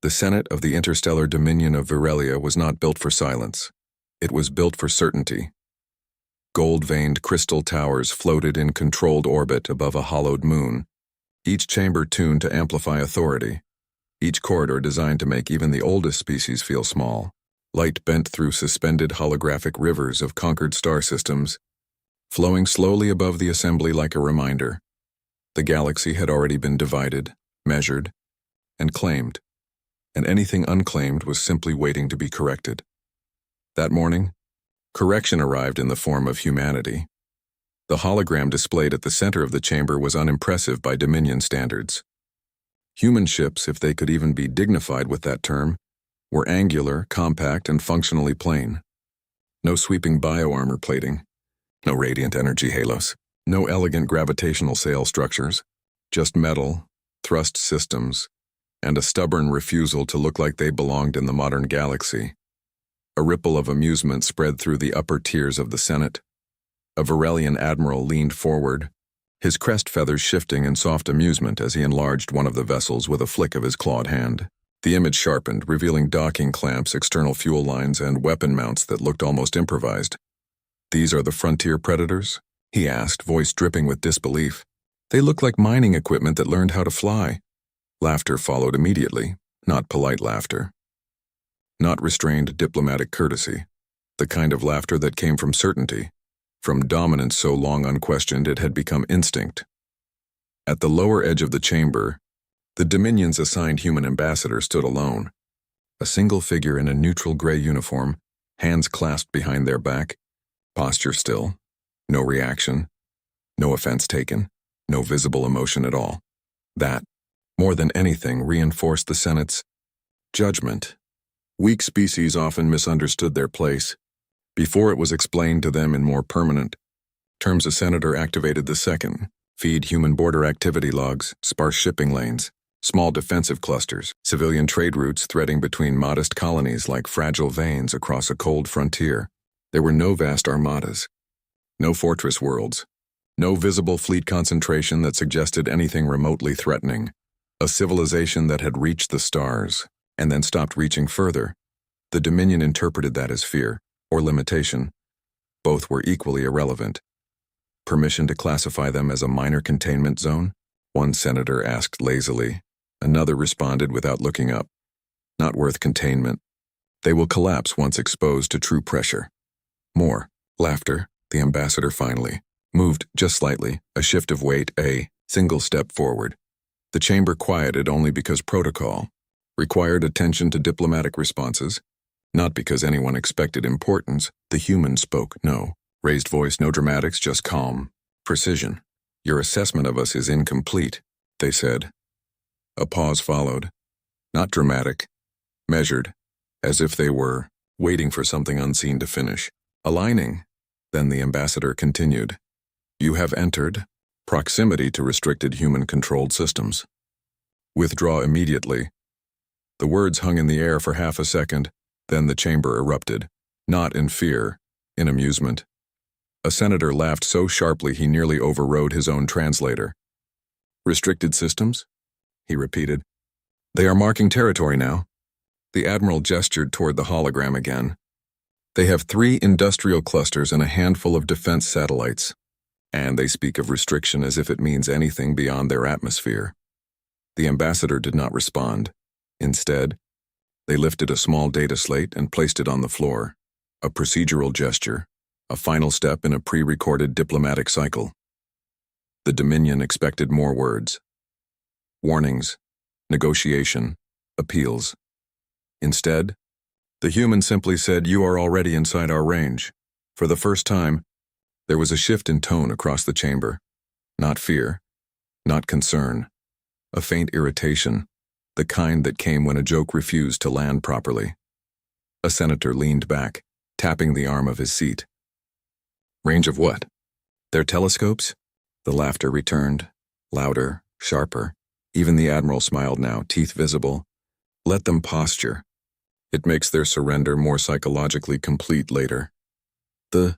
The Senate of the interstellar dominion of Virelia was not built for silence. It was built for certainty. Gold-veined crystal towers floated in controlled orbit above a hollowed moon, each chamber tuned to amplify authority, each corridor designed to make even the oldest species feel small. Light bent through suspended holographic rivers of conquered star systems, flowing slowly above the assembly like a reminder. The galaxy had already been divided, measured, and claimed, and anything unclaimed was simply waiting to be corrected. That morning, correction arrived in the form of humanity. The hologram displayed at the center of the chamber was unimpressive by Dominion standards. Human ships, if they could even be dignified with that term, were angular, compact, and functionally plain. No sweeping bioarmor plating, no radiant energy halos, no elegant gravitational sail structures, just metal, thrust systems, and a stubborn refusal to look like they belonged in the modern galaxy. A ripple of amusement spread through the upper tiers of the Senate. A Virelian admiral leaned forward, his crest feathers shifting in soft amusement as he enlarged one of the vessels with a flick of his clawed hand. The image sharpened, revealing docking clamps, external fuel lines, and weapon mounts that looked almost improvised. "These are the frontier predators?" he asked, voice dripping with disbelief. "They look like mining equipment that learned how to fly." Laughter followed immediately, not polite laughter. Not restrained diplomatic courtesy, the kind of laughter that came from certainty, from dominance so long unquestioned it had become instinct. At the lower edge of the chamber, the Dominion's assigned human ambassador stood alone, a single figure in a neutral gray uniform, hands clasped behind their back, posture still, no reaction, no offense taken, no visible emotion at all. That, more than anything, reinforced the Senate's judgment. Weak species often misunderstood their place. Before it was explained to them in more permanent terms, a senator activated the second: feed human border activity logs, sparse shipping lanes, small defensive clusters, civilian trade routes threading between modest colonies like fragile veins across a cold frontier. There were no vast armadas, no fortress worlds, no visible fleet concentration that suggested anything remotely threatening. A civilization that had reached the stars and then stopped reaching further. The Dominion interpreted that as fear or limitation. Both were equally irrelevant. Permission to classify them as a minor containment zone? One senator asked lazily. Another responded without looking up. Not worth containment. They will collapse once exposed to true pressure. More. Laughter. The ambassador finally moved just slightly, a shift of weight, a single step forward. The chamber quieted only because protocol required attention to diplomatic responses, not because anyone expected importance. The human spoke, no raised voice, no dramatics, just calm precision. "Your assessment of us is incomplete," they said. A pause followed, not dramatic, measured, as if they were waiting for something unseen to finish. "Aligning," then the ambassador continued. "You have entered proximity to restricted human-controlled systems. Withdraw immediately." The words hung in the air for half a second, then the chamber erupted, not in fear, in amusement. A senator laughed so sharply he nearly overrode his own translator. "Restricted systems?" he repeated. "They are marking territory now." The admiral gestured toward the hologram again. "They have 3 industrial clusters and a handful of defense satellites, and they speak of restriction as if it means anything beyond their atmosphere." The ambassador did not respond. Instead, they lifted a small data slate and placed it on the floor, a procedural gesture, a final step in a pre-recorded diplomatic cycle. The Dominion expected more words. Warnings, negotiation, appeals. Instead, the human simply said, "You are already inside our range." For the first time, there was a shift in tone across the chamber. Not fear, not concern, a faint irritation, the kind that came when a joke refused to land properly. A senator leaned back, tapping the arm of his seat. "Range of what? Their telescopes?" The laughter returned, louder, sharper. Even the admiral smiled now, teeth visible. "Let them posture. It makes their surrender more psychologically complete later." The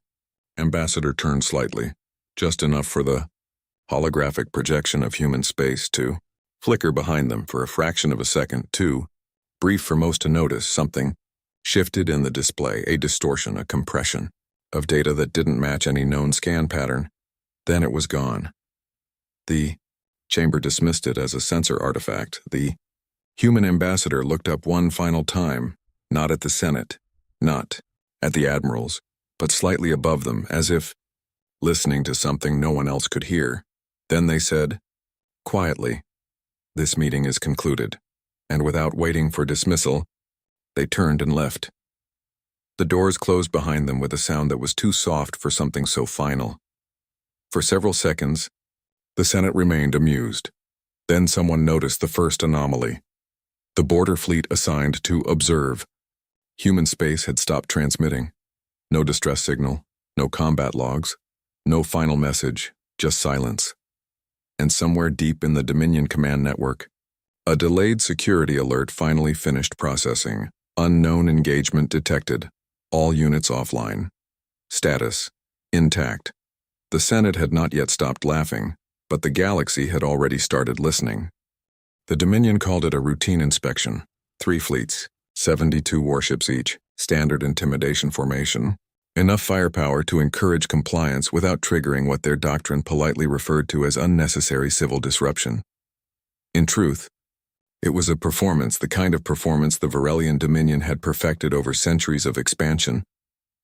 ambassador turned slightly, just enough for the holographic projection of human space to flicker behind them for a fraction of a second, to Brief for most to notice, something shifted in the display, a distortion, a compression of data that didn't match any known scan pattern. Then it was gone. The chamber dismissed it as a sensor artifact. The human ambassador looked up one final time, not at the Senate, not at the admirals, but slightly above them, as if listening to something no one else could hear. Then they said, quietly, "This meeting is concluded," and without waiting for dismissal, they turned and left. The doors closed behind them with a sound that was too soft for something so final. For several seconds, the Senate remained amused. Then someone noticed the first anomaly. The border fleet assigned to observe human space had stopped transmitting. No distress signal, no combat logs, no final message, just silence. And somewhere deep in the Dominion command network, a delayed security alert finally finished processing. Unknown engagement detected. All units offline. Status: intact. The Senate had not yet stopped laughing, but the galaxy had already started listening. The Dominion called it a routine inspection. 3 fleets, 72 warships each, standard intimidation formation. Enough firepower to encourage compliance without triggering what their doctrine politely referred to as unnecessary civil disruption. In truth, it was a performance, the kind of performance the Varelian Dominion had perfected over centuries of expansion.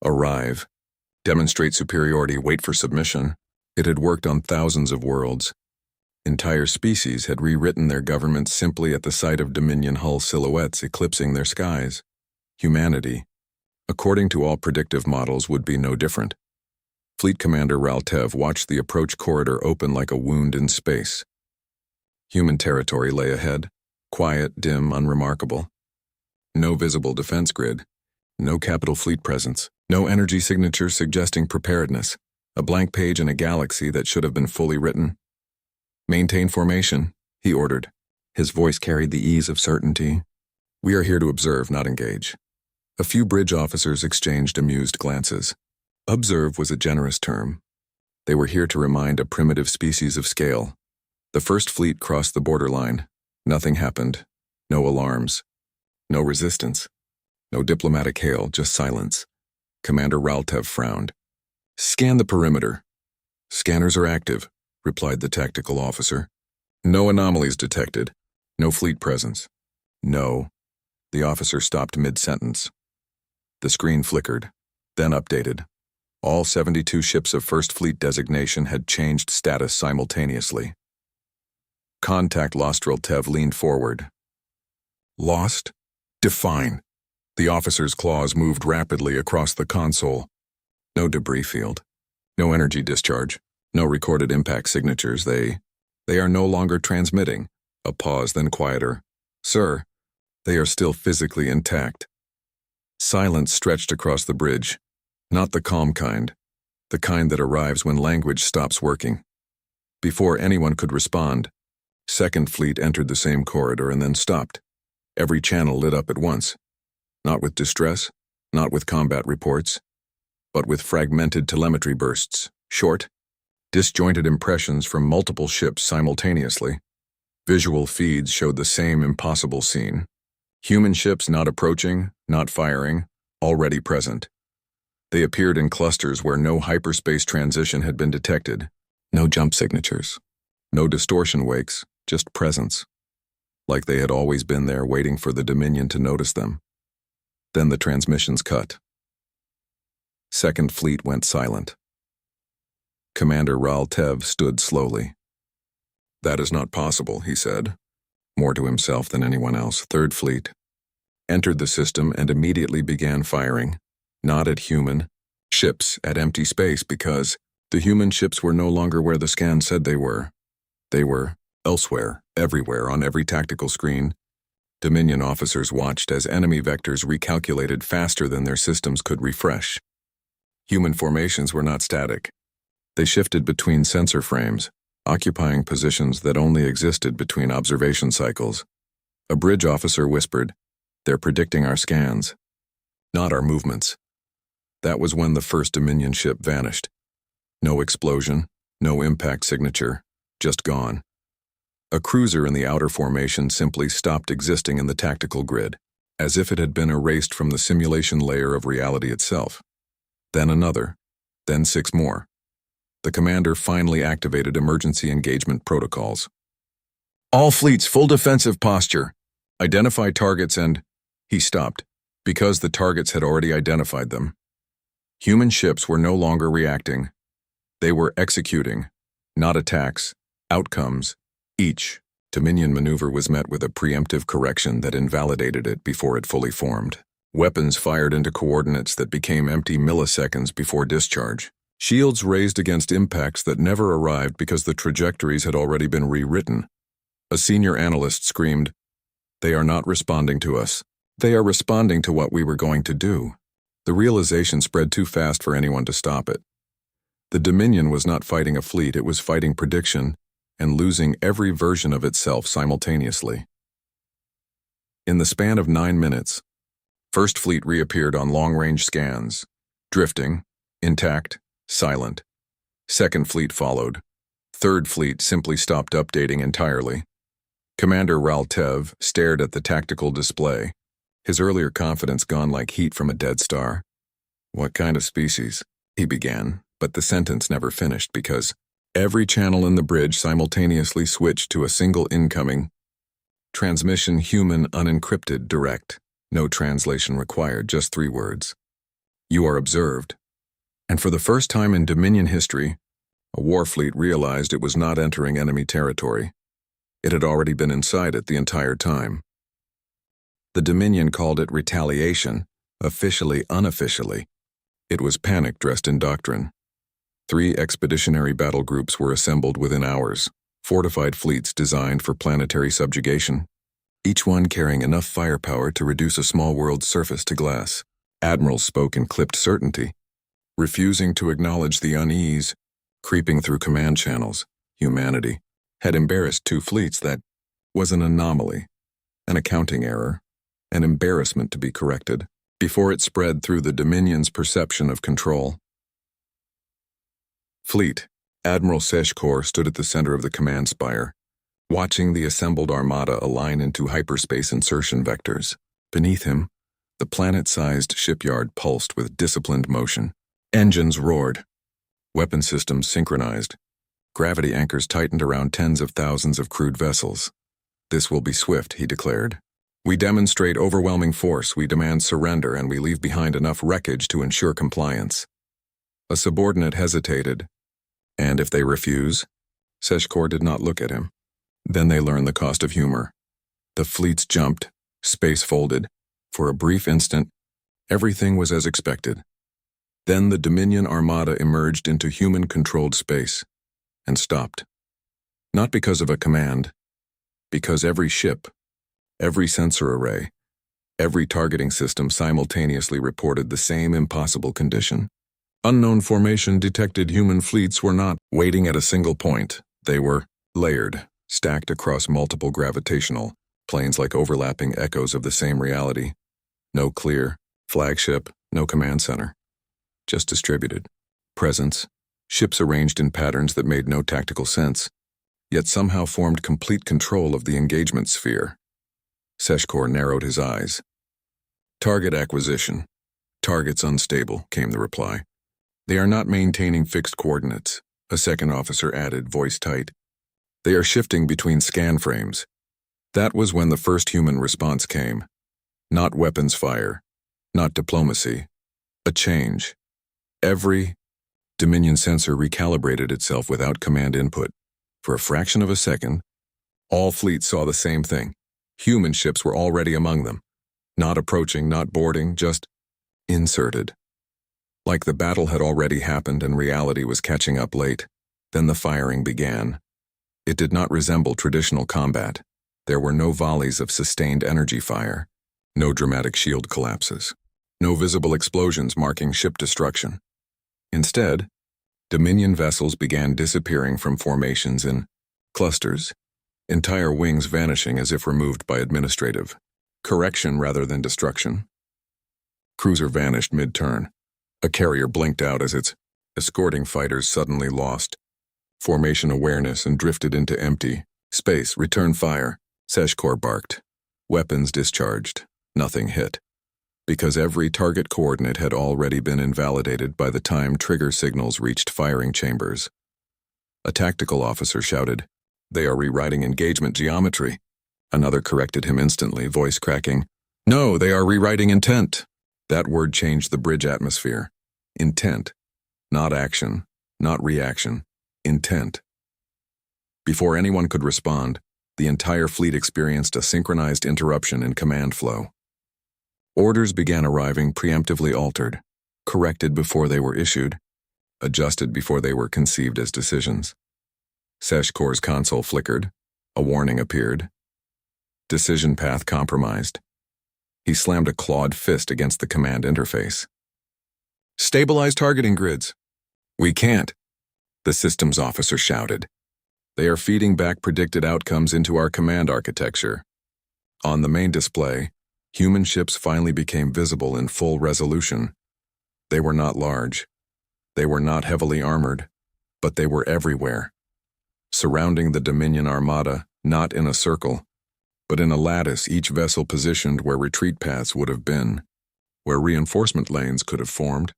Arrive, demonstrate superiority, wait for submission. It had worked on thousands of worlds. Entire species had rewritten their governments simply at the sight of Dominion hull silhouettes eclipsing their skies. Humanity, according to all predictive models, would be no different. Fleet Commander Raltev watched the approach corridor open like a wound in space. Human territory lay ahead, quiet, dim, unremarkable. No visible defense grid, no capital fleet presence, no energy signature suggesting preparedness, a blank page in a galaxy that should have been fully written. "Maintain formation," he ordered. His voice carried the ease of certainty. "We are here to observe, not engage." A few bridge officers exchanged amused glances. Observe was a generous term. They were here to remind a primitive species of scale. The first fleet crossed the borderline. Nothing happened. No alarms. No resistance. No diplomatic hail, just silence. Commander Raltev frowned. "Scan the perimeter." "Scanners are active," replied the tactical officer. "No anomalies detected. No fleet presence." "No." The officer stopped mid-sentence. The screen flickered, then updated. All 72 ships of First Fleet designation had changed status simultaneously. Contact lost. Raltev leaned forward. "Lost? Define." The officer's claws moved rapidly across the console. No debris field. No energy discharge. No recorded impact signatures. They are no longer transmitting. A pause, then quieter. "Sir, they are still physically intact." Silence stretched across the bridge. Not the calm kind. The kind that arrives when language stops working. Before anyone could respond, Second Fleet entered the same corridor and then stopped. Every channel lit up at once. Not with distress, not with combat reports, but with fragmented telemetry bursts, short, disjointed impressions from multiple ships simultaneously. Visual feeds showed the same impossible scene. Human ships not approaching, not firing, already present. They appeared in clusters where no hyperspace transition had been detected. No jump signatures. No distortion wakes, just presence. Like they had always been there waiting for the Dominion to notice them. Then the transmissions cut. Second Fleet went silent. Commander Raltev stood slowly. "That is not possible," he said, more to himself than anyone else. Third Fleet entered the system and immediately began firing, not at human ships, at empty space, because the human ships were no longer where the scan said they were. They were elsewhere, everywhere, on every tactical screen. Dominion officers watched as enemy vectors recalculated faster than their systems could refresh. Human formations were not static. They shifted between sensor frames, occupying positions that only existed between observation cycles. A bridge officer whispered, "They're predicting our scans, not our movements." That was when the first Dominion ship vanished. No explosion, no impact signature, just gone. A cruiser in the outer formation simply stopped existing in the tactical grid. as if it had been erased from the simulation layer of reality itself. Then another, then 6 more. The commander finally activated emergency engagement protocols. All fleets, full defensive posture. Identify targets and... He stopped, because the targets had already identified them. Human ships were no longer reacting. They were executing, not attacks, outcomes. Each Dominion maneuver was met with a preemptive correction that invalidated it before it fully formed. Weapons fired into coordinates that became empty milliseconds before discharge. Shields raised against impacts that never arrived because the trajectories had already been rewritten. A senior analyst screamed, "They are not responding to us. They are responding to what we were going to do." The realization spread too fast for anyone to stop it. The Dominion was not fighting a fleet, it was fighting prediction and losing every version of itself simultaneously. In the span of 9 minutes, First Fleet reappeared on long-range scans, drifting, intact, silent. Second Fleet followed. Third Fleet simply stopped updating entirely. Commander Raltev stared at the tactical display, his earlier confidence gone like heat from a dead star. "What kind of species?" he began, but the sentence never finished because every channel in the bridge simultaneously switched to a single incoming transmission, human, unencrypted, direct. No translation required, just 3 words. "You are observed." And for the first time in Dominion history, a war fleet realized it was not entering enemy territory. It had already been inside it the entire time. The Dominion called it retaliation, officially, unofficially. It was panic dressed in doctrine. 3 expeditionary battle groups were assembled within hours, fortified fleets designed for planetary subjugation, each one carrying enough firepower to reduce a small world's surface to glass. Admirals spoke in clipped certainty, refusing to acknowledge the unease creeping through command channels. Humanity had embarrassed 2 fleets. That was an anomaly, an accounting error, an embarrassment to be corrected, before it spread through the Dominion's perception of control. Fleet Admiral Seshkor stood at the center of the command spire, watching the assembled armada align into hyperspace insertion vectors. Beneath him, the planet-sized shipyard pulsed with disciplined motion. Engines roared. Weapon systems synchronized. Gravity anchors tightened around tens of thousands of crewed vessels. "This will be swift," he declared. "We demonstrate overwhelming force, we demand surrender, and we leave behind enough wreckage to ensure compliance." A subordinate hesitated. "And if they refuse?" Seshkor did not look at him. Then they learned the cost of humor. The fleets jumped, space folded. For a brief instant, everything was as expected. Then the Dominion armada emerged into human-controlled space and stopped. Not because of a command, because every ship, every sensor array, every targeting system simultaneously reported the same impossible condition. Unknown formation detected. Human fleets were not waiting at a single point. They were layered, stacked across multiple gravitational planes like overlapping echoes of the same reality. No clear flagship, no command center. Just distributed presence, ships arranged in patterns that made no tactical sense, yet somehow formed complete control of the engagement sphere. Seshkor narrowed his eyes. "Target acquisition. Targets unstable," came the reply. "They are not maintaining fixed coordinates," a second officer added, voice tight. "They are shifting between scan frames." That was when the first human response came. Not weapons fire, not diplomacy. A change. Every Dominion sensor recalibrated itself without command input. For a fraction of a second, all fleets saw the same thing. Human ships were already among them. Not approaching, not boarding, just inserted. Like the battle had already happened and reality was catching up late. Then the firing began. It did not resemble traditional combat. There were no volleys of sustained energy fire, no dramatic shield collapses, no visible explosions marking ship destruction. Instead, Dominion vessels began disappearing from formations in clusters, entire wings vanishing as if removed by administrative correction rather than destruction. Cruiser vanished mid-turn. A carrier blinked out as its escorting fighters suddenly lost formation awareness and drifted into empty space. "Return fire," Seshkor barked. Weapons discharged. Nothing hit, because every target coordinate had already been invalidated by the time trigger signals reached firing chambers. A tactical officer shouted, "They are rewriting engagement geometry." Another corrected him instantly, voice cracking, "No, they are rewriting intent." That word changed the bridge atmosphere. Intent. Not action, not reaction. Intent. Before anyone could respond, the entire fleet experienced a synchronized interruption in command flow. Orders began arriving preemptively altered, corrected before they were issued, adjusted before they were conceived as decisions. Seshkor's console flickered. A warning appeared. Decision path compromised. He slammed a clawed fist against the command interface. "Stabilize targeting grids." "We can't," the systems officer shouted. "They are feeding back predicted outcomes into our command architecture." On the main display, human ships finally became visible in full resolution. They were not large. They were not heavily armored, but they were everywhere, surrounding the Dominion Armada, not in a circle, but in a lattice, each vessel positioned where retreat paths would have been, where reinforcement lanes could have formed,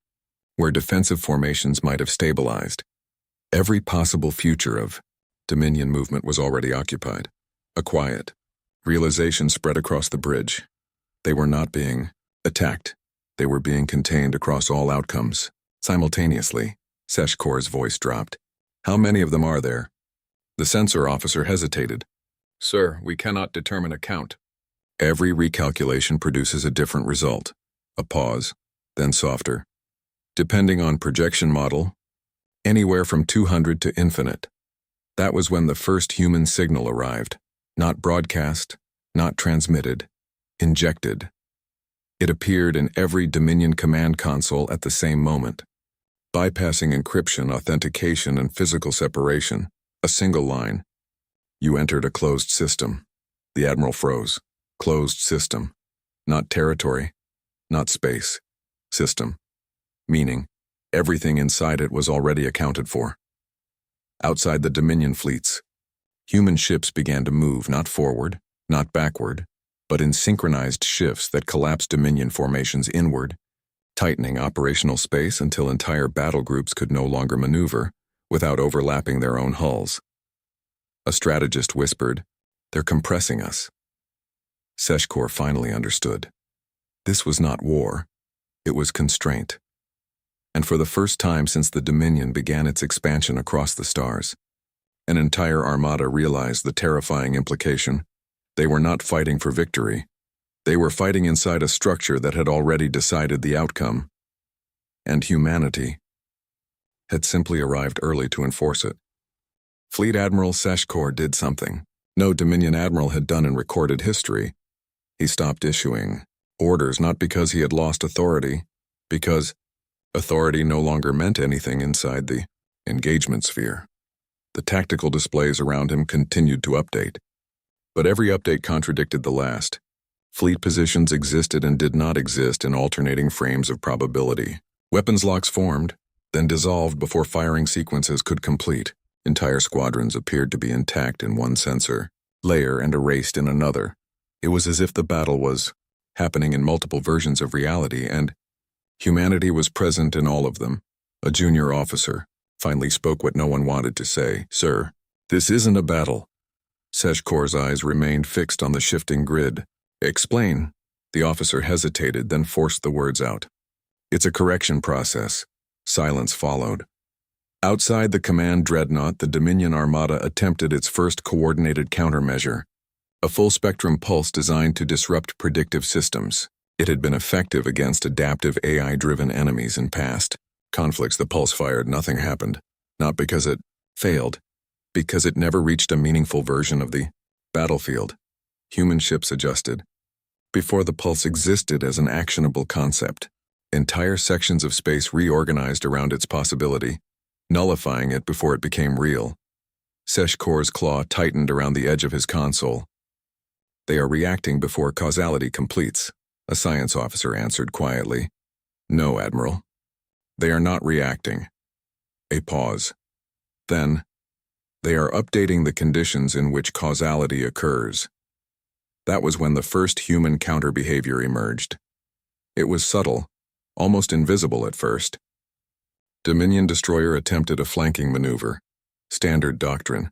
where defensive formations might have stabilized. Every possible future of Dominion movement was already occupied. A quiet realization spread across the bridge. They were not being attacked. They were being contained across all outcomes. Simultaneously, Seshkor's voice dropped. "How many of them are there?" The sensor officer hesitated. "Sir, we cannot determine a count." Every recalculation produces a different result. A pause, then softer. Depending on projection model, anywhere from 200 to infinite. That was when the first human signal arrived. Not broadcast, not transmitted, injected. It appeared in every Dominion command console at the same moment. Bypassing encryption, authentication, and physical separation. A single line. "You entered a closed system." The Admiral froze. Closed system. Not territory. Not space. System. Meaning, everything inside it was already accounted for. Outside the Dominion fleets, human ships began to move not forward, not backward, but in synchronized shifts that collapsed Dominion formations inward, tightening operational space until entire battle groups could no longer maneuver without overlapping their own hulls. A strategist whispered, "They're compressing us." Seshkor finally understood. This was not war. It was constraint. And for the first time since the Dominion began its expansion across the stars, an entire armada realized the terrifying implication. They were not fighting for victory. They were fighting inside a structure that had already decided the outcome. And humanity had simply arrived early to enforce it. Fleet Admiral Seshkor did something no Dominion admiral had done in recorded history. He stopped issuing orders not because he had lost authority, because authority no longer meant anything inside the engagement sphere. The tactical displays around him continued to update. But every update contradicted the last. Fleet positions existed and did not exist in alternating frames of probability. Weapons locks formed, then dissolved before firing sequences could complete. Entire squadrons appeared to be intact in one sensor layer and erased in another. It was as if the battle was happening in multiple versions of reality, and humanity was present in all of them. A junior officer finally spoke what no one wanted to say. "Sir, this isn't a battle." Seshkor's eyes remained fixed on the shifting grid. "Explain." The officer hesitated, then forced the words out. "It's a correction process." Silence followed. Outside the command dreadnought, the Dominion Armada attempted its first coordinated countermeasure. A full-spectrum pulse designed to disrupt predictive systems. It had been effective against adaptive AI-driven enemies in past conflicts. The pulse fired, nothing happened. Not because it failed, because it never reached a meaningful version of the battlefield. Human ships adjusted. Before the pulse existed as an actionable concept, entire sections of space reorganized around its possibility, nullifying it before it became real. Seshkor's claw tightened around the edge of his console. "They are reacting before causality completes," a science officer answered quietly. "No, Admiral. They are not reacting." A pause. Then, "They are updating the conditions in which causality occurs." That was when the first human counter-behavior emerged. It was subtle, almost invisible at first. Dominion destroyer attempted a flanking maneuver. Standard doctrine.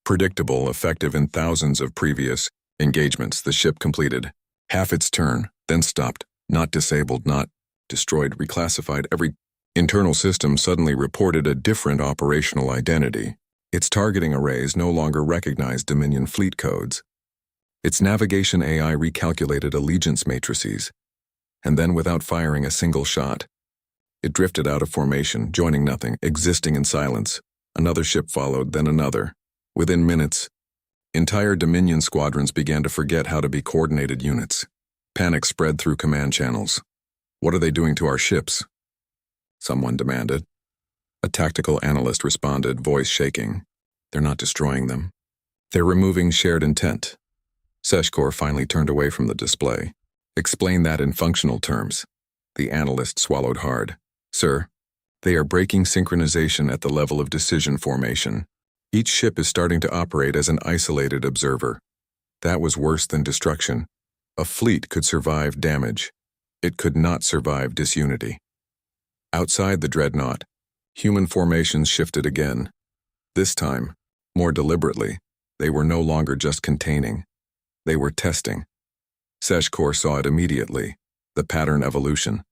Predictable, effective in thousands of previous engagements. The ship completed half its turn, then stopped. Not disabled, not destroyed, reclassified. Every internal system suddenly reported a different operational identity. Its targeting arrays no longer recognized Dominion fleet codes. Its navigation AI recalculated allegiance matrices. And then, without firing a single shot, it drifted out of formation, joining nothing, existing in silence. Another ship followed, then another. Within minutes, entire Dominion squadrons began to forget how to be coordinated units. Panic spread through command channels. What are they doing to our ships? Someone demanded. A tactical analyst responded, voice shaking. They're not destroying them. They're removing shared intent. Seshkor finally turned away from the display. Explain that in functional terms. The analyst swallowed hard. Sir, they are breaking synchronization at the level of decision formation. Each ship is starting to operate as an isolated observer. That was worse than destruction. A fleet could survive damage. It could not survive disunity. Outside the dreadnought, human formations shifted again. This time, more deliberately, they were no longer just containing. They were testing. Seshkor saw it immediately, the pattern evolution.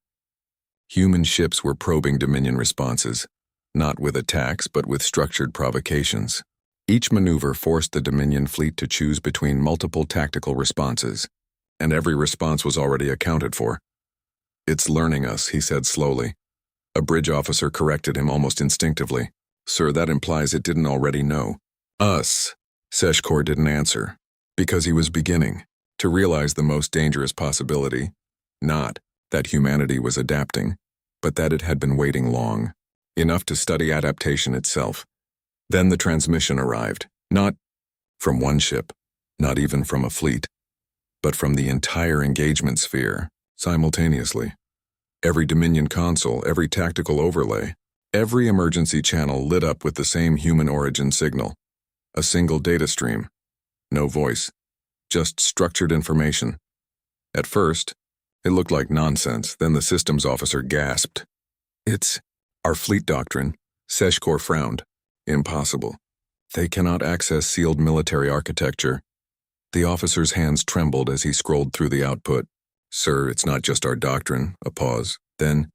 Human ships were probing Dominion responses, not with attacks but with structured provocations. Each maneuver forced the Dominion fleet to choose between multiple tactical responses, and every response was already accounted for. It's learning us, he said slowly. A bridge officer corrected him almost instinctively. Sir, that implies it didn't already know. Us. Seshkor didn't answer, because he was beginning to realize the most dangerous possibility, not that humanity was adapting, but that it had been waiting long, enough to study adaptation itself. Then the transmission arrived, not from one ship, not even from a fleet, but from the entire engagement sphere, simultaneously. Every Dominion console, every tactical overlay, every emergency channel lit up with the same human origin signal. A single data stream. No voice. Just structured information. At first, it looked like nonsense. Then the systems officer gasped. It's our fleet doctrine. Seshkor frowned. Impossible. They cannot access sealed military architecture. The officer's hands trembled as he scrolled through the output. Sir, it's not just our doctrine. A pause. Then,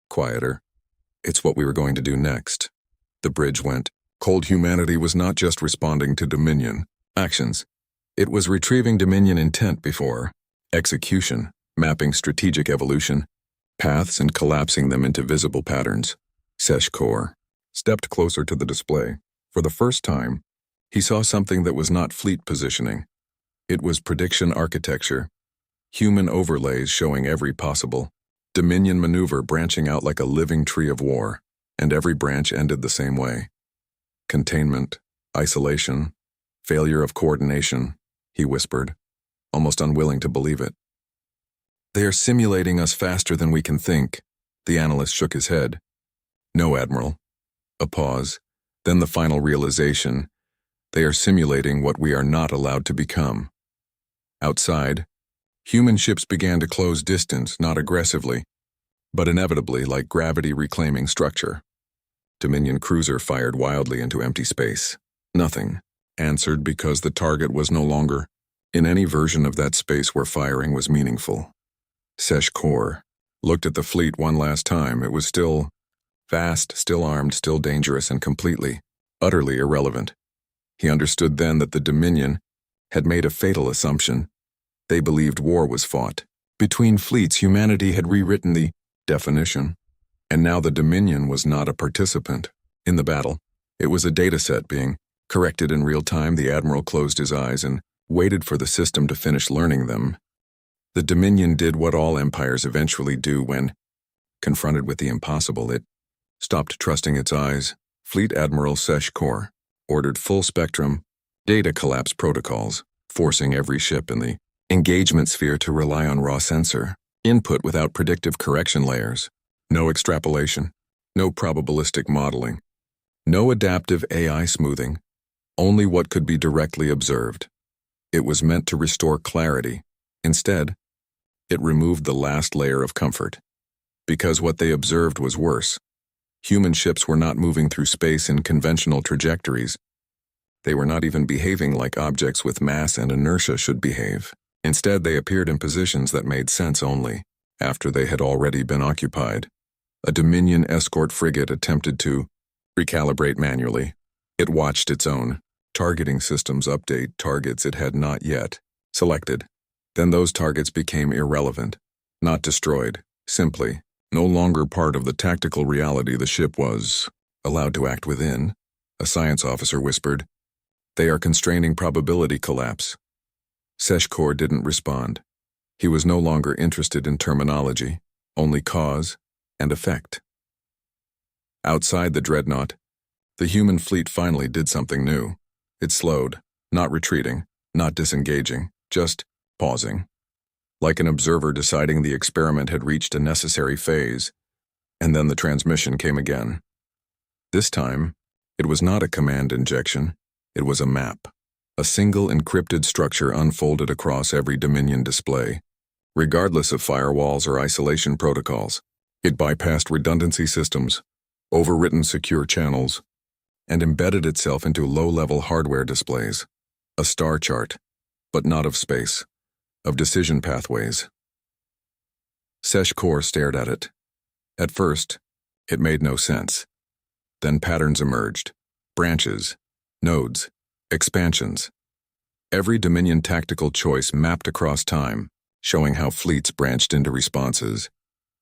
quieter. It's what we were going to do next. The bridge went. Cold humanity was not just responding to Dominion actions. It was retrieving Dominion intent before execution, mapping strategic evolution, paths and collapsing them into visible patterns. Seshkor stepped closer to the display. For the first time, he saw something that was not fleet positioning. It was prediction architecture, human overlays showing every possible Dominion maneuver branching out like a living tree of war, and every branch ended the same way. Containment, isolation, failure of coordination, he whispered, almost unwilling to believe it. They are simulating us faster than we can think. The analyst shook his head. No, Admiral. A pause, then the final realization. They are simulating what we are not allowed to become. Outside, human ships began to close distance, not aggressively, but inevitably like gravity reclaiming structure. Dominion cruiser fired wildly into empty space. Nothing answered because the target was no longer in any version of that space where firing was meaningful. Seshkor looked at the fleet one last time. It was still vast, still armed, still dangerous, and completely, utterly irrelevant. He understood then that the Dominion had made a fatal assumption. They believed war was fought. Between fleets, humanity had rewritten the definition, and now the Dominion was not a participant in the battle. It was a dataset being corrected in real time. The Admiral closed his eyes and waited for the system to finish learning them. The Dominion did what all empires eventually do when confronted with the impossible. It stopped trusting its eyes. Fleet Admiral Seshkor ordered full-spectrum data collapse protocols, forcing every ship in the engagement sphere to rely on raw sensor input without predictive correction layers. No extrapolation, no probabilistic modeling, no adaptive AI smoothing, only what could be directly observed. It was meant to restore clarity. Instead, it removed the last layer of comfort. Because what they observed was worse. Human ships were not moving through space in conventional trajectories. They were not even behaving like objects with mass and inertia should behave. Instead, they appeared in positions that made sense only after they had already been occupied. A Dominion escort frigate attempted to recalibrate manually. It watched its own targeting systems update targets it had not yet selected. Then those targets became irrelevant, not destroyed, simply no longer part of the tactical reality the ship was allowed to act within. A science officer whispered, "They are constraining probability collapse." Seshkor didn't respond. He was no longer interested in terminology, only cause and effect. Outside the dreadnought, the human fleet finally did something new. It slowed, not retreating, not disengaging, just pausing. Like an observer deciding the experiment had reached a necessary phase, and then the transmission came again. This time, it was not a command injection, it was a map. A single encrypted structure unfolded across every Dominion display. Regardless of firewalls or isolation protocols, it bypassed redundancy systems, overwritten secure channels, and embedded itself into low-level hardware displays. A star chart, but not of space, of decision pathways. Seshkor stared at it. At first, it made no sense. Then patterns emerged. Branches, nodes, expansions. Every Dominion tactical choice mapped across time, showing how fleets branched into responses,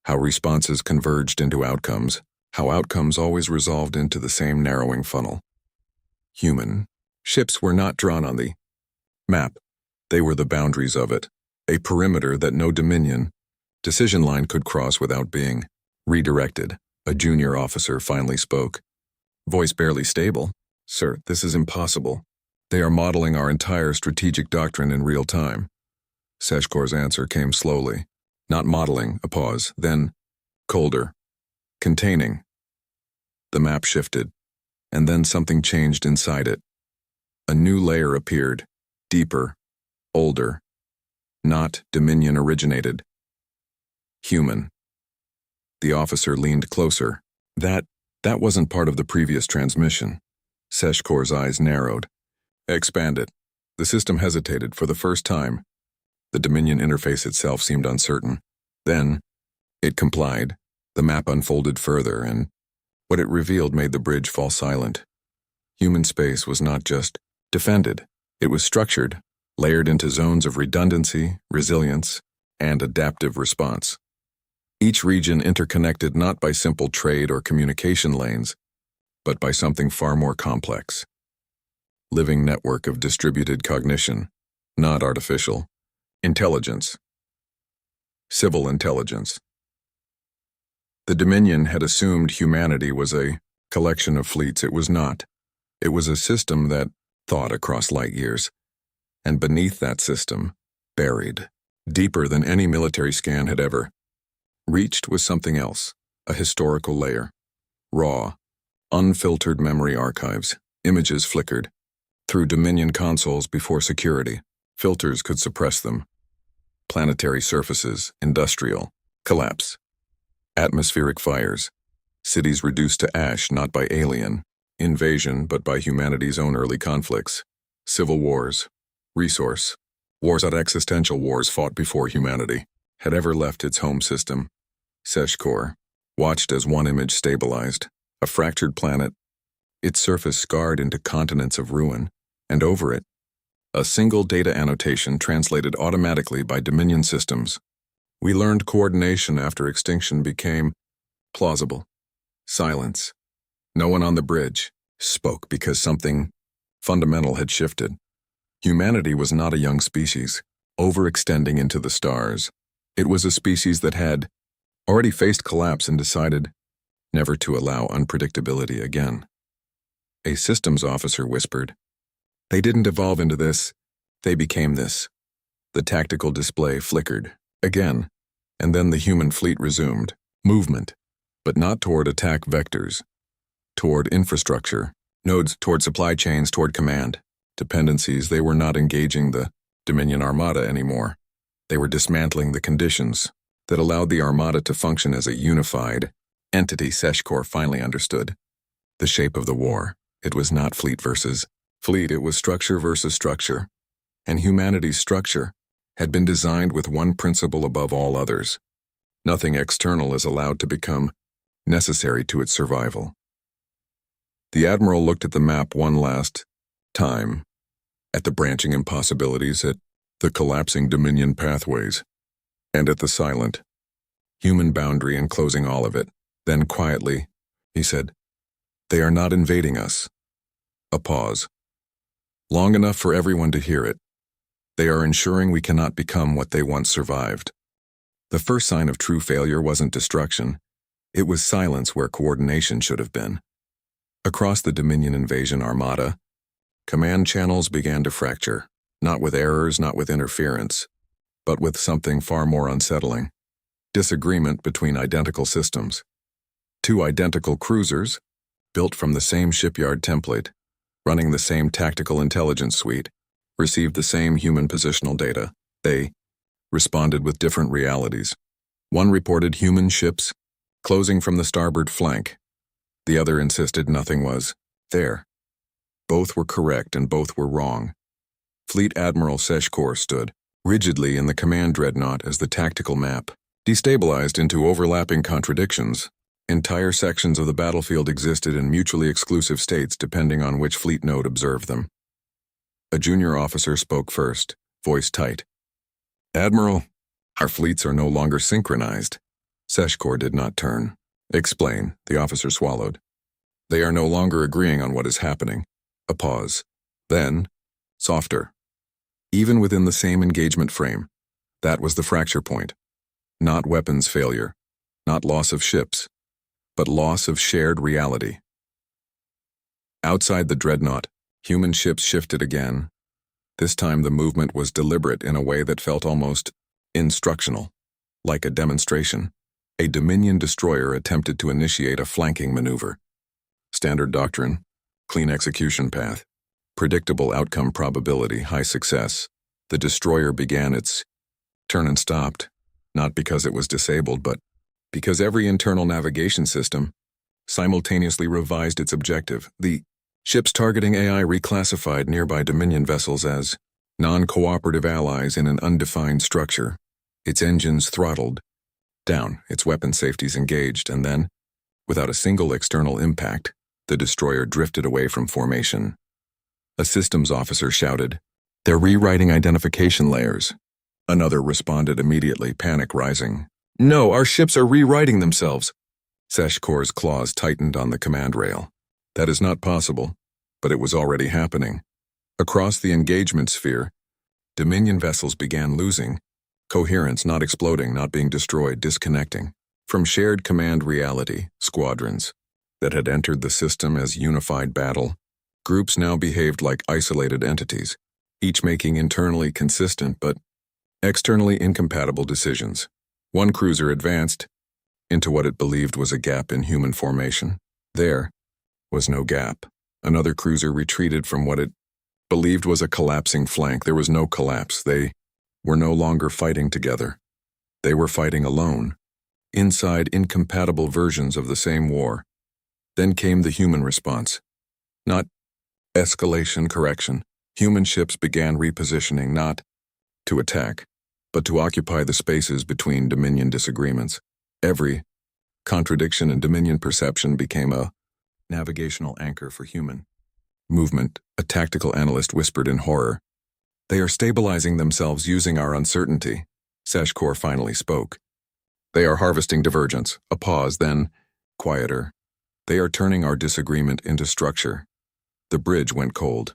how responses converged into outcomes, how outcomes always resolved into the same narrowing funnel. Human ships were not drawn on the map. They were the boundaries of it, a perimeter that no Dominion decision line could cross without being redirected. A junior officer finally spoke. Voice barely stable. "Sir, this is impossible. They are modeling our entire strategic doctrine in real time." Seshkor's answer came slowly. Not modeling, a pause, then colder. Containing. The map shifted, and then something changed inside it. A new layer appeared, deeper, older, not Dominion originated. Human. The officer leaned closer. That wasn't part of the previous transmission. Seshkor's eyes narrowed. "Expand it." The system hesitated for the first time. The Dominion interface itself seemed uncertain. Then, it complied. The map unfolded further, and what it revealed made the bridge fall silent. Human space was not just defended. It was structured, layered into zones of redundancy, resilience, and adaptive response. Each region interconnected not by simple trade or communication lanes, but by something far more complex. Living network of distributed cognition, not artificial. Intelligence. Civil intelligence. The Dominion had assumed humanity was a collection of fleets. It was not. It was a system that thought across light years. And beneath that system, buried, deeper than any military scan had ever reached, was something else, a historical layer. Raw, unfiltered memory archives. Images flickered through Dominion consoles before security. Filters could suppress them. Planetary surfaces, industrial, collapse. Atmospheric fires. Cities reduced to ash not by alien invasion but by humanity's own early conflicts. Civil wars. Resource. Wars at existential wars fought before humanity had ever left its home system. Seshkor watched as one image stabilized. A fractured planet, its surface scarred into continents of ruin, and over it, a single data annotation translated automatically by Dominion systems. We learned coordination after extinction became plausible. Silence. No one on the bridge spoke because something fundamental had shifted. Humanity was not a young species, overextending into the stars. It was a species that had already faced collapse and decided never to allow unpredictability again. A systems officer whispered, "They didn't evolve into this, they became this." The tactical display flickered again, and then the human fleet resumed movement, but not toward attack vectors, toward infrastructure, nodes, toward supply chains, toward command. Dependencies. They were not engaging the Dominion Armada anymore. They were dismantling the conditions that allowed the Armada to function as a unified entity. Seshkor finally understood the shape of the war. It was not fleet versus fleet, it was structure versus structure. And humanity's structure had been designed with one principle above all others. Nothing external is allowed to become necessary to its survival. The Admiral looked at the map one last time, at the branching impossibilities, at the collapsing Dominion pathways, and at the silent human boundary enclosing all of it. Then quietly, he said, "They are not invading us." A pause. Long enough for everyone to hear it. They are ensuring we cannot become what they once survived. The first sign of true failure wasn't destruction. It was silence where coordination should have been. Across the Dominion invasion Armada, command channels began to fracture, not with errors, not with interference, but with something far more unsettling. Disagreement between identical systems. Two identical cruisers, built from the same shipyard template, running the same tactical intelligence suite, received the same human positional data. They responded with different realities. One reported human ships closing from the starboard flank. The other insisted nothing was there. Both were correct and both were wrong. Fleet Admiral Seshkor stood rigidly in the command dreadnought as the tactical map destabilized into overlapping contradictions. Entire sections of the battlefield existed in mutually exclusive states depending on which fleet node observed them. A junior officer spoke first, voice tight. "Admiral, our fleets are no longer synchronized." Seshkor did not turn. "Explain," the officer swallowed. "They are no longer agreeing on what is happening." A pause. Then, softer. Even within the same engagement frame, that was the fracture point. Not weapons failure, not loss of ships, but loss of shared reality. Outside the dreadnought, human ships shifted again. This time the movement was deliberate in a way that felt almost instructional, like a demonstration. A Dominion destroyer attempted to initiate a flanking maneuver. Standard doctrine, clean execution path, predictable outcome probability, high success. The destroyer began its turn and stopped, not because it was disabled, but because every internal navigation system simultaneously revised its objective. The ship's targeting AI reclassified nearby Dominion vessels as non-cooperative allies in an undefined structure. Its engines throttled down, its weapon safeties engaged, and then, without a single external impact, the destroyer drifted away from formation. A systems officer shouted, "They're rewriting identification layers." Another responded immediately, panic rising. "No, our ships are rewriting themselves." Seshkor's claws tightened on the command rail. That is not possible, but it was already happening. Across the engagement sphere, Dominion vessels began losing coherence, not exploding, not being destroyed, disconnecting from shared command reality. Squadrons that had entered the system as unified battle groups now behaved like isolated entities, each making internally consistent but externally incompatible decisions. One cruiser advanced into what it believed was a gap in human formation. There was no gap. Another cruiser retreated from what it believed was a collapsing flank. There was no collapse. They were no longer fighting together. They were fighting alone, inside incompatible versions of the same war. Then came the human response. Not escalation, correction. Human ships began repositioning, not to attack, but to occupy the spaces between Dominion disagreements. Every contradiction in Dominion perception became a navigational anchor for human movement. A tactical analyst whispered in horror. "They are stabilizing themselves using our uncertainty." Seshkor finally spoke. "They are harvesting divergence." A pause, then, quieter. "They are turning our disagreement into structure." The bridge went cold,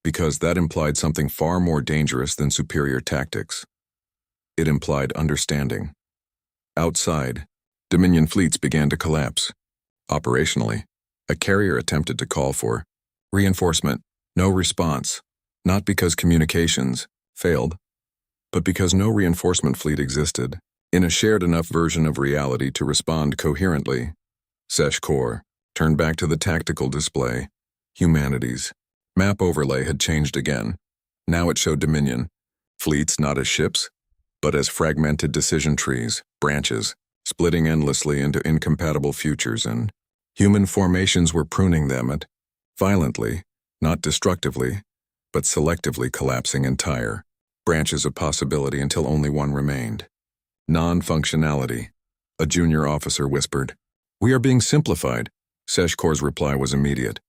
because that implied something far more dangerous than superior tactics. It implied understanding. Outside, Dominion fleets began to collapse. Operationally, a carrier attempted to call for reinforcement. No response. Not because communications failed, but because no reinforcement fleet existed in a shared enough version of reality to respond coherently. Seshkor turned back to the tactical display. Humanity's map overlay had changed again. Now it showed Dominion Fleets not as ships, but as fragmented decision trees, branches, splitting endlessly into incompatible futures, and human formations were pruning them and violently, not destructively, but selectively collapsing entire branches of possibility until only one remained. Non-functionality, a junior officer whispered. We are being simplified. Seshkor's reply was immediate.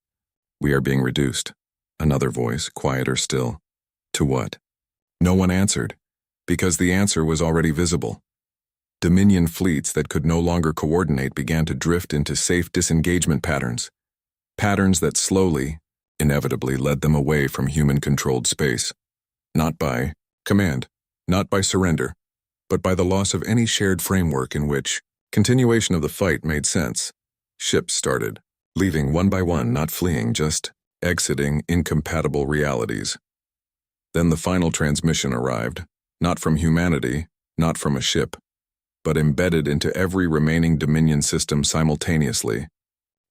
We are being reduced. Another voice, quieter still. To what? No one answered, because the answer was already visible. Dominion fleets that could no longer coordinate began to drift into safe disengagement patterns that slowly, inevitably led them away from human-controlled space. Not by command, not by surrender, but by the loss of any shared framework in which continuation of the fight made sense. Ships started, leaving one by one, not fleeing, just exiting incompatible realities. Then the final transmission arrived, not from humanity, not from a ship, but embedded into every remaining Dominion system simultaneously,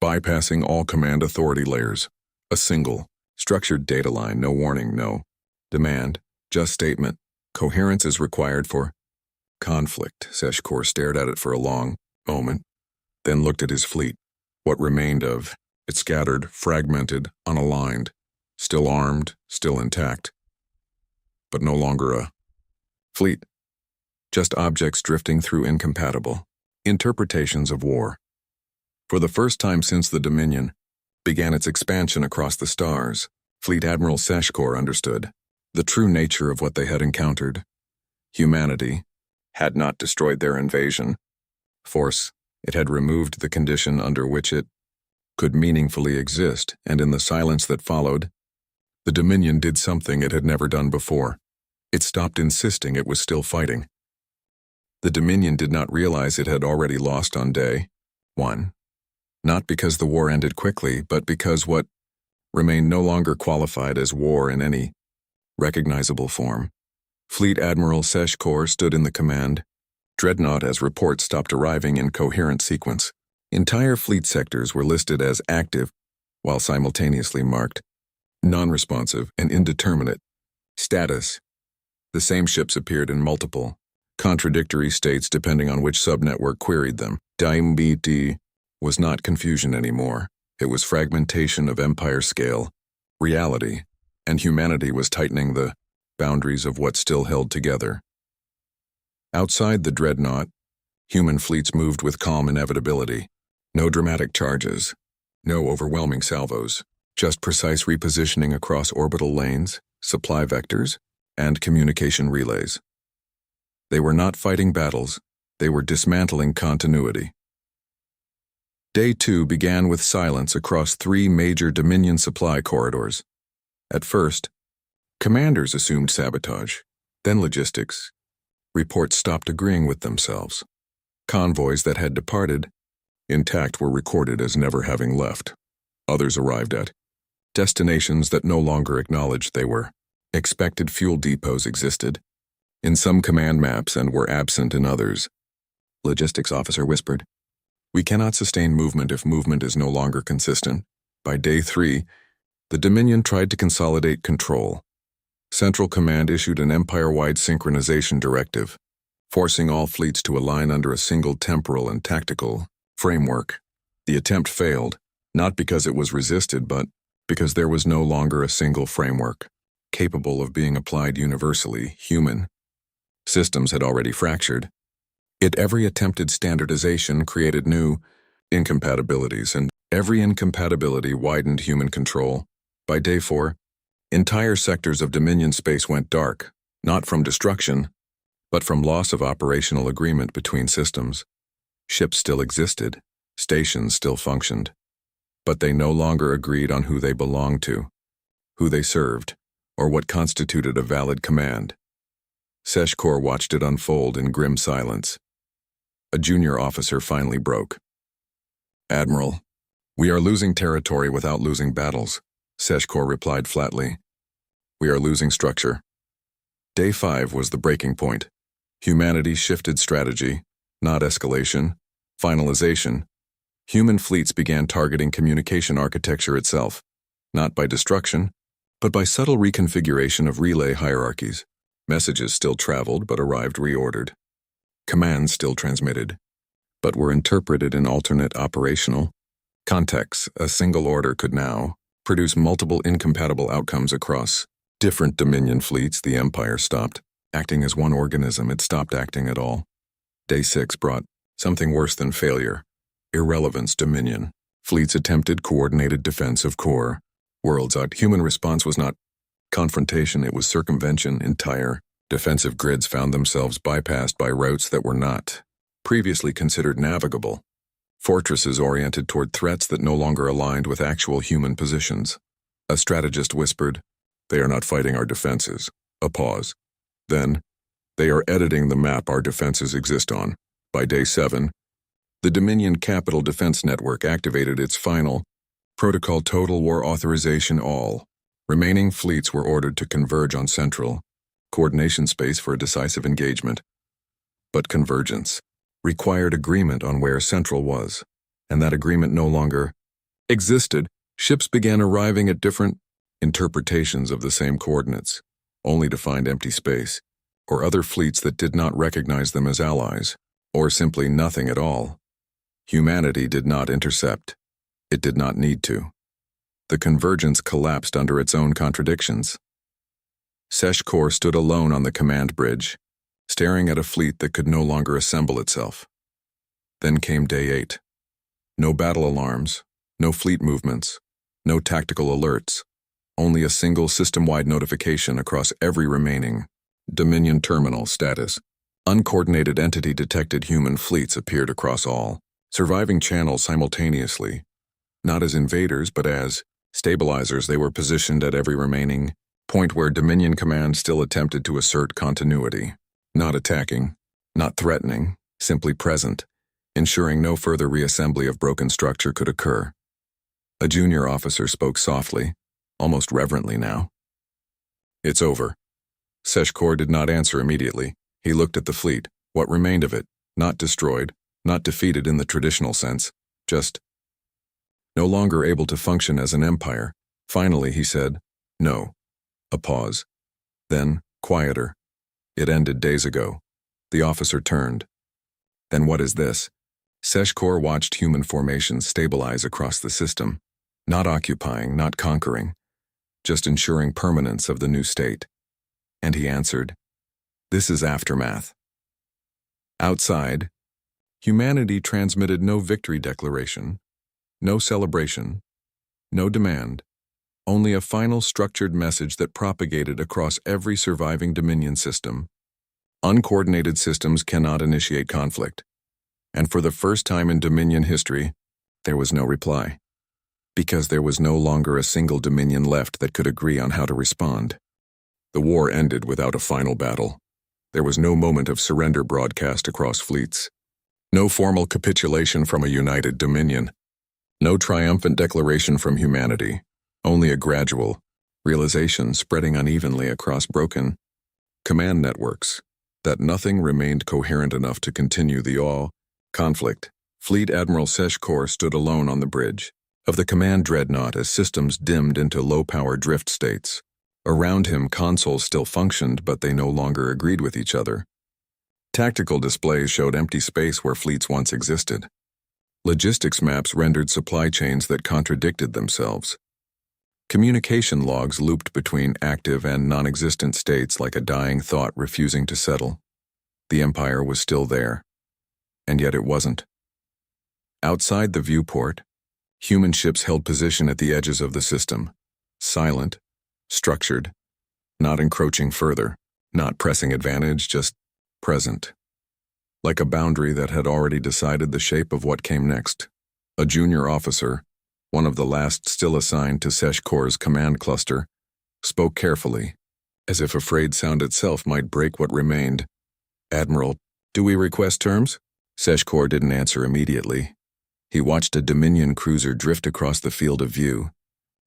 bypassing all command authority layers. A single, structured data line, no warning, no demand, just statement. Coherence is required for conflict. Seshkor stared at it for a long moment, then looked at his fleet. What remained of it scattered, fragmented, unaligned, still armed, still intact, but no longer a fleet. Just objects drifting through incompatible interpretations of war. For the first time since the Dominion began its expansion across the stars, Fleet Admiral Seshkor understood the true nature of what they had encountered. Humanity had not destroyed their invasion. Force, it had removed the condition under which it could meaningfully exist, and in the silence that followed, the Dominion did something it had never done before. It stopped insisting it was still fighting. The Dominion did not realize it had already lost on day 1. Not because the war ended quickly, but because what remained no longer qualified as war in any recognizable form. Fleet Admiral Seshkor stood in the command dreadnought as reports stopped arriving in coherent sequence. Entire fleet sectors were listed as active, while simultaneously marked non-responsive and indeterminate status. The same ships appeared in multiple, contradictory states depending on which subnetwork queried them. DIMBT was not confusion anymore. It was fragmentation of empire scale, reality, and humanity was tightening the boundaries of what still held together. Outside the dreadnought, human fleets moved with calm inevitability. No dramatic charges, no overwhelming salvos, just precise repositioning across orbital lanes, supply vectors, and communication relays. They were not fighting battles, they were dismantling continuity. Day 2 began with silence across 3 major Dominion supply corridors. At first, commanders assumed sabotage, then logistics. Reports stopped agreeing with themselves. Convoys that had departed, intact, were recorded as never having left. Others arrived at destinations that no longer acknowledged they were. Expected fuel depots existed in some command maps and were absent in others. Logistics officer whispered, "We cannot sustain movement if movement is no longer consistent." By day 3, the Dominion tried to consolidate control. Central Command issued an empire-wide synchronization directive, forcing all fleets to align under a single temporal and tactical framework. The attempt failed, not because it was resisted, but because there was no longer a single framework capable of being applied universally. Human systems had already fractured. Yet every attempted standardization created new incompatibilities, and every incompatibility widened human control. By day 4, entire sectors of Dominion space went dark, not from destruction, but from loss of operational agreement between systems. Ships still existed, stations still functioned, but they no longer agreed on who they belonged to, who they served, or what constituted a valid command. Seshkor watched it unfold in grim silence. A junior officer finally broke. "Admiral, we are losing territory without losing battles," Seshkor replied flatly. "We are losing structure." Day 5 was the breaking point. Humanity shifted strategy, not escalation, finalization. Human fleets began targeting communication architecture itself, not by destruction, but by subtle reconfiguration of relay hierarchies. Messages still traveled but arrived reordered. Commands still transmitted, but were interpreted in alternate operational contexts. A single order could now produce multiple incompatible outcomes across different Dominion fleets. The Empire stopped acting as one organism. It stopped acting at all. Day 6 brought something worse than failure. Irrelevance. Dominion fleets attempted coordinated defense of core worlds. Our human response was not confrontation, it was circumvention. Entire defensive grids found themselves bypassed by routes that were not previously considered navigable. Fortresses oriented toward threats that no longer aligned with actual human positions. A strategist whispered, "They are not fighting our defenses." A pause. Then, "They are editing the map our defenses exist on." By day 7, the Dominion Capital Defense Network activated its final protocol. Total war authorization. All remaining fleets were ordered to converge on central coordination space for a decisive engagement. But convergence required agreement on where central was, and that agreement no longer existed. Ships began arriving at different interpretations of the same coordinates, only to find empty space, or other fleets that did not recognize them as allies, or simply nothing at all. Humanity did not intercept. It did not need to. The convergence collapsed under its own contradictions. Seshkor stood alone on the command bridge, staring at a fleet that could no longer assemble itself. Then came day 8. No battle alarms, no fleet movements, no tactical alerts, only a single system-wide notification across every remaining Dominion terminal. Status: uncoordinated entity detected. Human fleets appeared across all surviving channels simultaneously, not as invaders but as stabilizers. They were positioned at every remaining point where Dominion command still attempted to assert continuity. Not attacking, not threatening, simply present, ensuring no further reassembly of broken structure could occur. A junior officer spoke softly, almost reverently now. "It's over." Seshkor did not answer immediately. He looked at the fleet, what remained of it, not destroyed, not defeated in the traditional sense, just no longer able to function as an empire. Finally, he said, "No." A pause. Then, quieter. "It ended days ago." The officer turned. "Then what is this?" Seshkor watched human formations stabilize across the system, not occupying, not conquering, just ensuring permanence of the new state. And he answered, "This is aftermath." Outside, humanity transmitted no victory declaration, no celebration, no demand, only a final structured message that propagated across every surviving Dominion system. Uncoordinated systems cannot initiate conflict. And for the first time in Dominion history, there was no reply. Because there was no longer a single Dominion left that could agree on how to respond. The war ended without a final battle. There was no moment of surrender broadcast across fleets. No formal capitulation from a united Dominion. No triumphant declaration from humanity. Only a gradual realization spreading unevenly across broken command networks that nothing remained coherent enough to continue the conflict. Fleet Admiral Seshkor stood alone on the bridge of the command dreadnought as systems dimmed into low-power drift states. Around him, consoles still functioned, but they no longer agreed with each other. Tactical displays showed empty space where fleets once existed. Logistics maps rendered supply chains that contradicted themselves. Communication logs looped between active and non-existent states like a dying thought refusing to settle. The Empire was still there, and yet it wasn't. Outside the viewport, human ships held position at the edges of the system, silent, structured, not encroaching further, not pressing advantage, just present. Like a boundary that had already decided the shape of what came next. A junior officer, one of the last still assigned to Seshkor's command cluster, spoke carefully, as if afraid sound itself might break what remained. "Admiral, do we request terms?" Seshkor didn't answer immediately. He watched a Dominion cruiser drift across the field of view,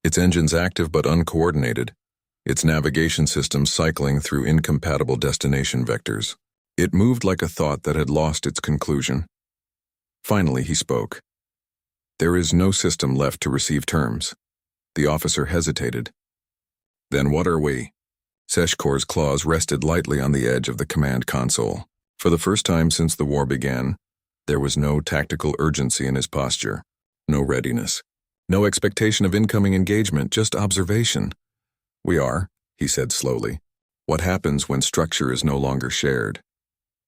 its engines active but uncoordinated, its navigation system cycling through incompatible destination vectors. It moved like a thought that had lost its conclusion. Finally, he spoke. "There is no system left to receive terms." The officer hesitated. "Then what are we?" Seshkor's claws rested lightly on the edge of the command console. For the first time since the war began, there was no tactical urgency in his posture, no readiness, no expectation of incoming engagement, just observation. "We are," he said slowly. "What happens when structure is no longer shared?"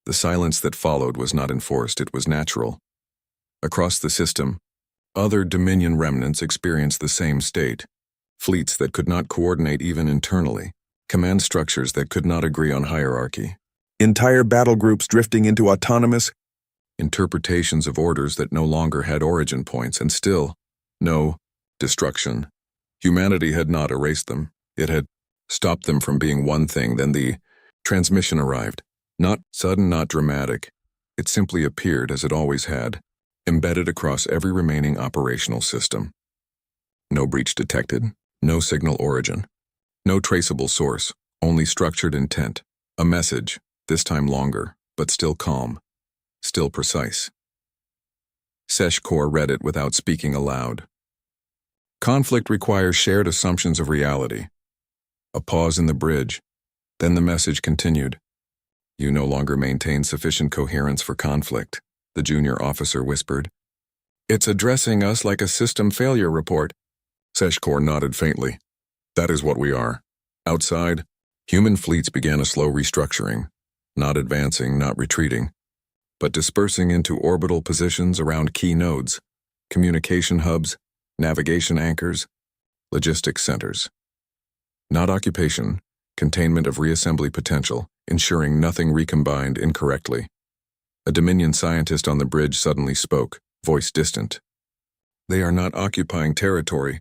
The silence that followed was not enforced, it was natural. Across the system, other Dominion remnants experienced the same state. Fleets that could not coordinate even internally, command structures that could not agree on hierarchy, entire battle groups drifting into autonomous interpretations of orders that no longer had origin points, and still, no destruction. Humanity had not erased them. It had stopped them from being one thing. Then the transmission arrived. Not sudden, not dramatic. It simply appeared as it always had, embedded across every remaining operational system. No breach detected, no signal origin, no traceable source, only structured intent. A message, this time longer, but still calm, still precise. Seshkor read it without speaking aloud. Conflict requires shared assumptions of reality. A pause in the bridge, then the message continued. "You no longer maintain sufficient coherence for conflict," the junior officer whispered. "It's addressing us like a system failure report." Seshkor nodded faintly. "That is what we are." Outside, human fleets began a slow restructuring, not advancing, not retreating, but dispersing into orbital positions around key nodes, communication hubs, navigation anchors, logistics centers. Not occupation, containment of reassembly potential, ensuring nothing recombined incorrectly. A Dominion scientist on the bridge suddenly spoke, voice distant. "They are not occupying territory."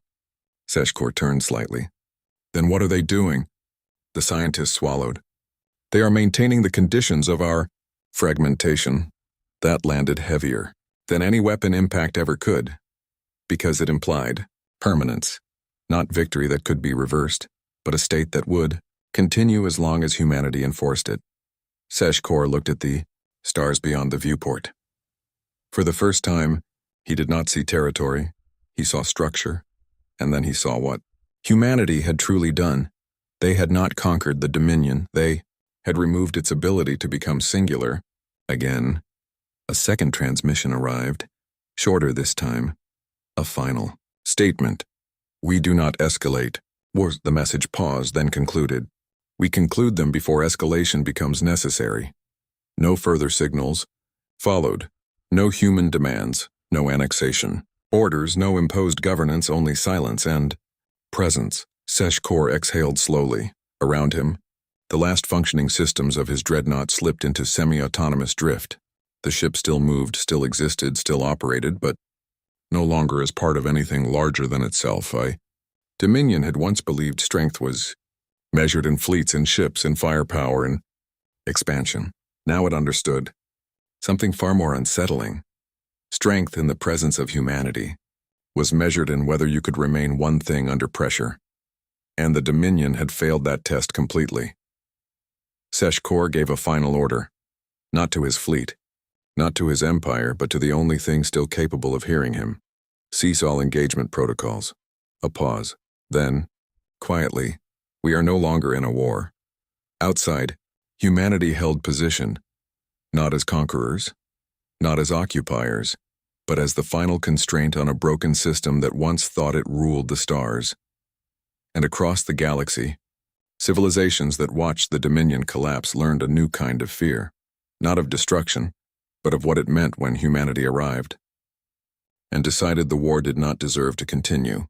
Seshkor turned slightly. "Then what are they doing?" The scientist swallowed. "They are maintaining the conditions of our fragmentation." That landed heavier than any weapon impact ever could, because it implied permanence, not victory that could be reversed, but a state that would continue as long as humanity enforced it. Seshkor looked at the stars beyond the viewport. For the first time, he did not see territory, he saw structure, and then he saw what humanity had truly done. They had not conquered the Dominion, they had removed its ability to become singular. Again, a second transmission arrived, shorter this time, a final statement. "We do not escalate," was the message. Paused, then concluded. "We conclude them before escalation becomes necessary." No further signals followed. No human demands, no annexation. Orders, no imposed governance, only silence and presence. Seshkor exhaled slowly. Around him, the last functioning systems of his dreadnought slipped into semi-autonomous drift. The ship still moved, still existed, still operated, but no longer as part of anything larger than itself. Dominion had once believed strength was measured in fleets and ships and firepower and expansion. Now it understood something far more unsettling. Strength in the presence of humanity was measured in whether you could remain one thing under pressure. And the Dominion had failed that test completely. Seshkor gave a final order, not to his fleet, not to his empire, but to the only thing still capable of hearing him. "Cease all engagement protocols." A pause. Then, quietly, "We are no longer in a war." Outside, humanity held position, not as conquerors, not as occupiers, but as the final constraint on a broken system that once thought it ruled the stars. And across the galaxy, civilizations that watched the Dominion collapse learned a new kind of fear, not of destruction, but of what it meant when humanity arrived, and decided the war did not deserve to continue.